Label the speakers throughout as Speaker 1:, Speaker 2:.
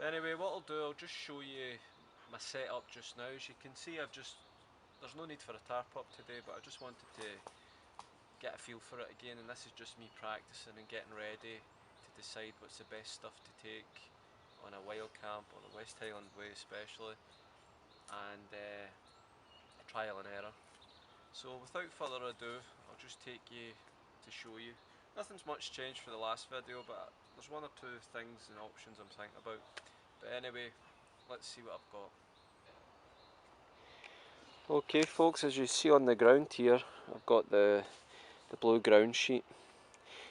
Speaker 1: But anyway, what I'll do, I'll just show you my setup just now. As you can see, there's no need for a tarp up today, but I just wanted to get a feel for it again, and this is just me practicing and getting ready to decide what's the best stuff to take on a wild camp, or the West Highland way especially, and trial and error. So without further ado, I'll just take you to show you. Nothing's much changed for the last video, but there's one or two things and options I'm thinking about. But anyway, let's see what I've got. Okay folks, as you see on the ground here, I've got the blue ground sheet.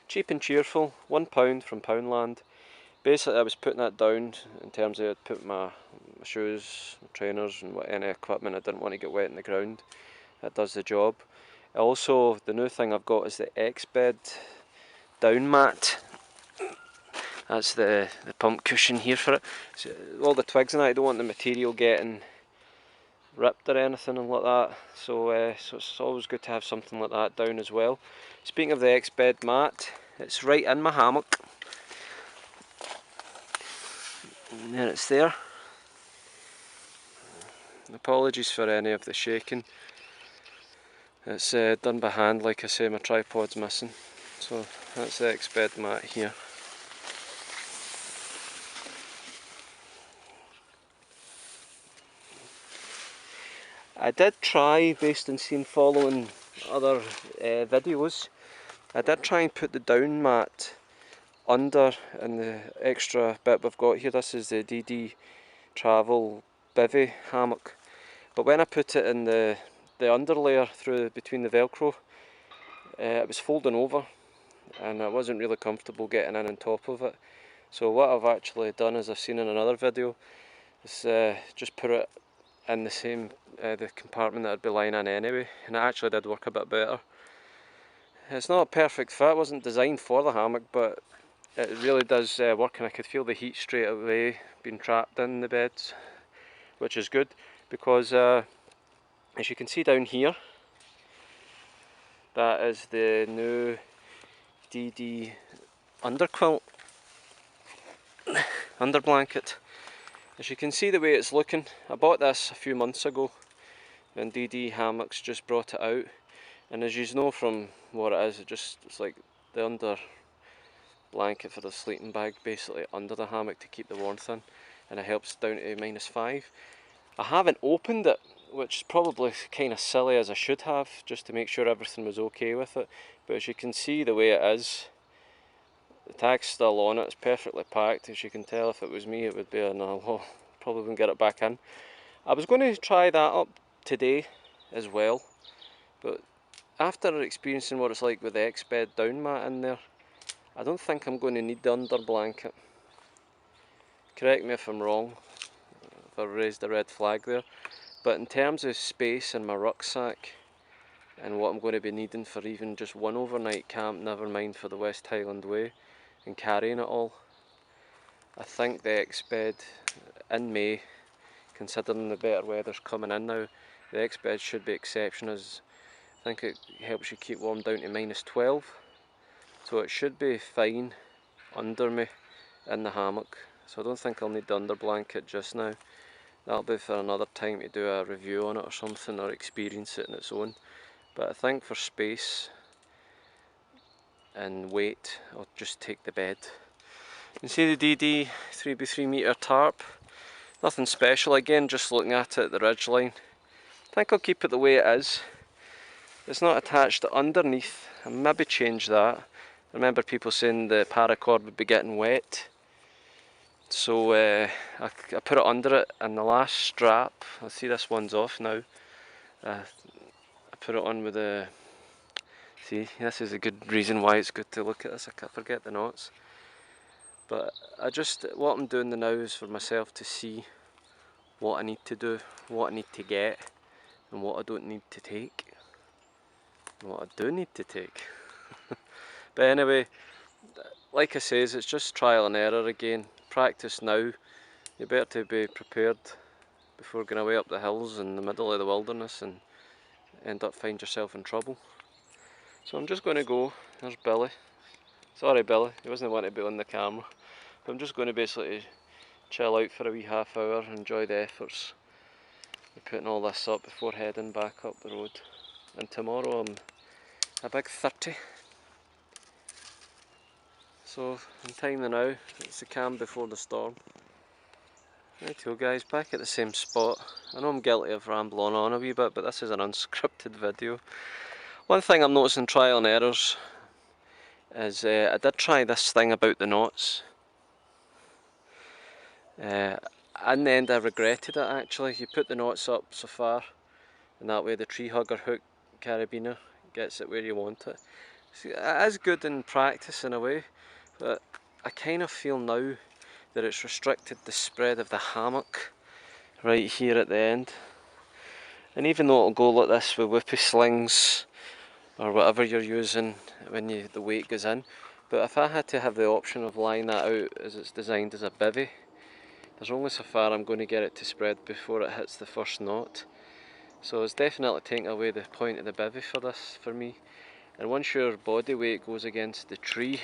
Speaker 1: Cheap and cheerful, £1 from Poundland. Basically I was putting that down in terms of I'd put my shoes, my trainers and any equipment I didn't want to get wet in the ground. That does the job. Also, the new thing I've got is the exped down mat. That's the pump cushion here for it. So all the twigs and that, I don't want the material getting ripped or anything like that. So it's always good to have something like that down as well. Speaking of the exped mat, it's right in my hammock. And there it's there. Apologies for any of the shaking. It's done by hand, like I say, my tripod's missing. So that's the exped mat here. I did try, based on seeing following other videos, I did try and put the down mat under in the extra bit we've got here. This is the DD Travel bivy hammock, but when I put it in the underlayer through between the velcro, it was folding over and I wasn't really comfortable getting in on top of it. So what I've actually done, as I've seen in another video, is just put it in the same the compartment that I'd be lying in anyway, and it actually did work a bit better. It's not a perfect fit, it wasn't designed for the hammock, but it really does work, and I could feel the heat straight away being trapped in the beds, which is good, because as you can see down here, that is the new DD underquilt, under blanket. As you can see the way it's looking, I bought this a few months ago when DD Hammocks just brought it out, and as you know from what it is, it's like the under blanket for the sleeping bag, basically under the hammock to keep the warmth in, and it helps down to -5. I haven't opened it, which is probably kind of silly, as I should have, just to make sure everything was okay with it, but as you can see the way it is, the tag's still on it, it's perfectly packed. As you can tell, if it was me it would be in a lot, probably wouldn't get it back in. I was going to try that up today as well, but after experiencing what it's like with the exped down mat in there, I don't think I'm going to need the under blanket. Correct me if I'm wrong, if I raised a red flag there, but in terms of space in my rucksack and what I'm going to be needing for even just one overnight camp, never mind for the West Highland way, and carrying it all, I think the exped in May, considering the better weather's coming in now, the exped should be exceptional, as I think it helps you keep warm down to -12, so it should be fine under me in the hammock. So I don't think I'll need the under blanket just now. That'll be for another time to do a review on it or something, or experience it on its own. But I think for space and weight, I'll just take the bed. You can see the DD 3x3 metre tarp. Nothing special, again, just looking at it, the ridge line. I think I'll keep it the way it is. It's not attached underneath, I'll maybe change that. I remember people saying the paracord would be getting wet. So I put it under it, and the last strap, I see this one's off now. I put it on with the, see, this is a good reason why it's good to look at this, I forget the knots. But what I'm doing now is for myself to see what I need to do, what I need to get, and what I don't need to take, and what I do need to take. But anyway, like I says, it's just trial and error again. Practice now. You're better to be prepared before going away up the hills in the middle of the wilderness and end up find yourself in trouble. So I'm just going to go. There's Billy. Sorry Billy, he wasn't wanting to be on the camera. But I'm just going to basically chill out for a wee half hour, enjoy the efforts of putting all this up before heading back up the road. And tomorrow I'm a big 30. So in time now, it's the calm before the storm. Rightio guys, back at the same spot. I know I'm guilty of rambling on a wee bit, but this is an unscripted video. One thing I'm noticing trial and errors is I did try this thing about the knots. In the end I regretted it actually. You put the knots up so far and that way the tree hugger hook carabiner gets it where you want it. See, it is good in practice in a way, but I kind of feel now that it's restricted the spread of the hammock right here at the end. And even though it'll go like this with whoopee slings or whatever you're using when the weight goes in, but if I had to have the option of lying that out as it's designed as a bivvy, there's only so far I'm going to get it to spread before it hits the first knot. So it's definitely taking away the point of the bivvy for this for me. And once your body weight goes against the tree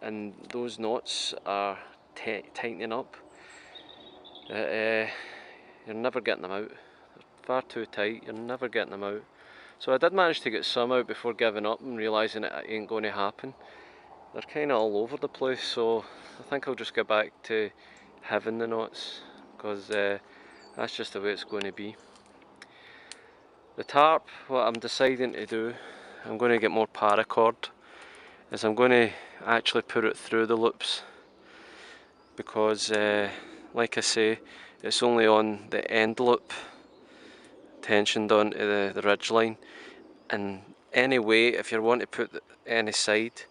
Speaker 1: and those knots are tightening up, you're never getting them out. They're far too tight, you're never getting them out. So I did manage to get some out before giving up and realising it ain't going to happen. They're kind of all over the place, so I think I'll just get back to having the knots, because that's just the way it's going to be. The tarp, what I'm deciding to do, I'm going to get more paracord, is I'm going to actually put it through the loops, because like I say, it's only on the end loop tensioned onto the ridge line, and any weight, if you want to put any side,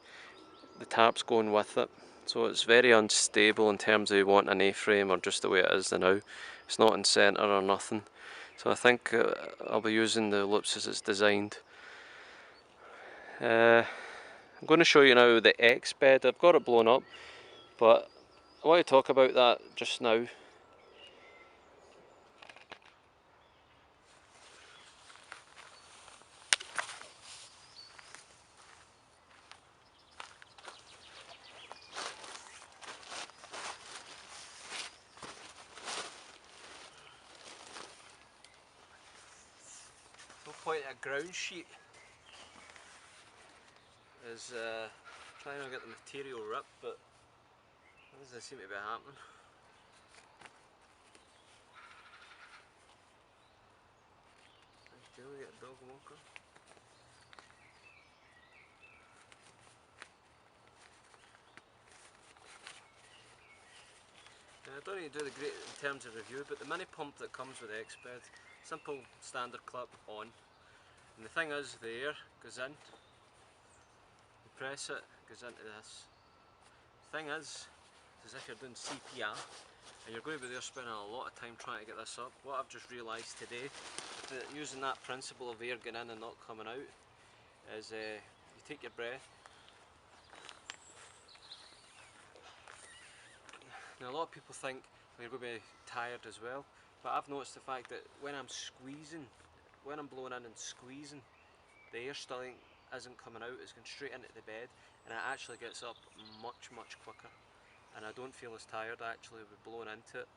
Speaker 1: the tarp's going with it. So it's very unstable in terms of wanting an A-frame or just the way it is now. It's not in centre or nothing. So I think I'll be using the loops as it's designed. I'm going to show you now the exped. I've got it blown up, but I want to talk about that just now. No point a ground sheet is trying to get the material ripped, but that doesn't seem to be happening. Do we get a dog walker? I don't need to do the great in terms of review, but the mini pump that comes with the exped, simple standard clip on, and the thing is the air goes in, you press it, goes into this. The thing is, it's as if you're doing CPR and you're going to be there spending a lot of time trying to get this up. What I've just realised today, that using that principle of air going in and not coming out, is you take your breath. Now a lot of people think you're going to be tired as well, but I've noticed the fact that when I'm squeezing, when I'm blowing in and squeezing, the air still isn't coming out, it's going straight into the bed, and it actually gets up much quicker, and I don't feel as tired actually with blowing into it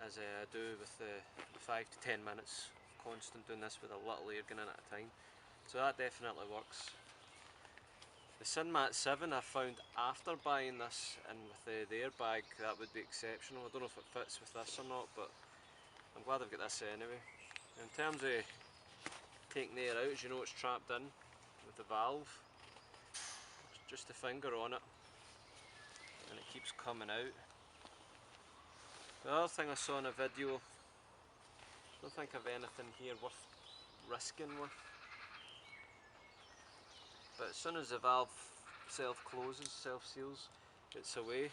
Speaker 1: as I do with the 5 to 10 minutes constant doing this with a little air going in at a time. So that definitely works. The Sinmat 7 I found after buying this, and with the airbag that would be exceptional. I don't know if it fits with this or not, but I'm glad I've got this anyway. In terms of taking the air out, as you know, it's trapped in with the valve. It's just a finger on it and it keeps coming out. The other thing I saw in a video, I don't think I've anything here worth risking with, but as soon as the valve self-closes, self-seals, it's away.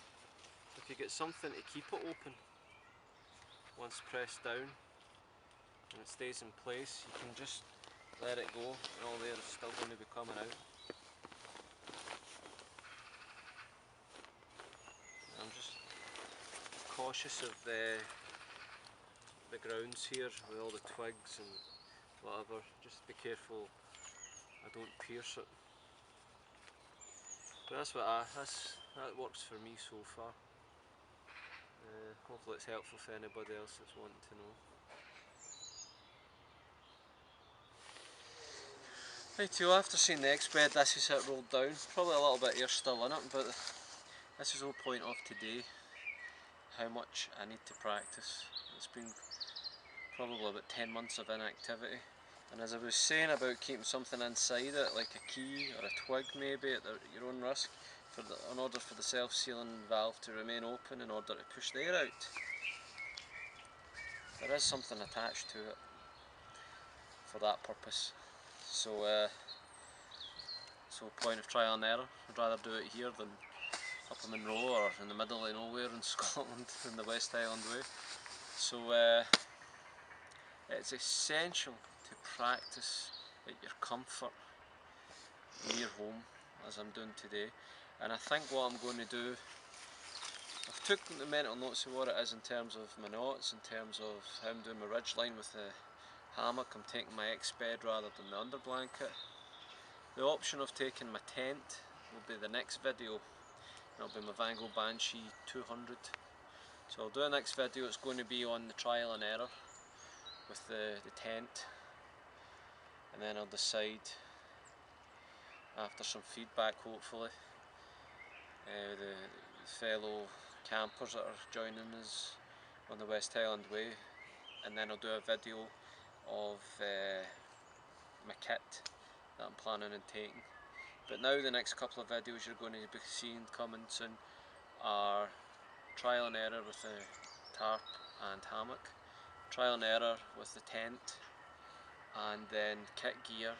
Speaker 1: If you get something to keep it open, once pressed down and it stays in place, you can just let it go and all the air is still going to be coming out. I'm just cautious of the grounds here with all the twigs and whatever. Just be careful I don't pierce it. But that's that works for me so far. Hopefully it's helpful for anybody else that's wanting to know. Rightio, after seeing the exped, this is it rolled down. Probably a little bit of air still in it, but this is the whole point of today. How much I need to practice. It's been probably about 10 months of inactivity. And as I was saying about keeping something inside it, like a key or a twig maybe at your own risk, in order for the self-sealing valve to remain open in order to push the air out. There is something attached to it for that purpose. So it's the point of trial and error. I'd rather do it here than up in Monroe or in the middle of nowhere in Scotland in the West Highland way. So it's essential to practice at your comfort near home, as I'm doing today. And I think what I'm going to do, I've took the mental notes of what it is in terms of my knots, in terms of how I'm doing my ridge line with the hammock. I'm taking my exped rather than the under blanket. The option of taking my tent will be the next video. It'll be my Van Gogh Banshee 200. So I'll do a next video. It's going to be on the trial and error with the tent, and then I'll decide after some feedback, hopefully, the fellow campers that are joining us on the West Highland way, and then I'll do a video of my kit that I'm planning on taking. But now the next couple of videos you're going to be seeing coming soon are trial and error with the tarp and hammock, trial and error with the tent, and then kit gear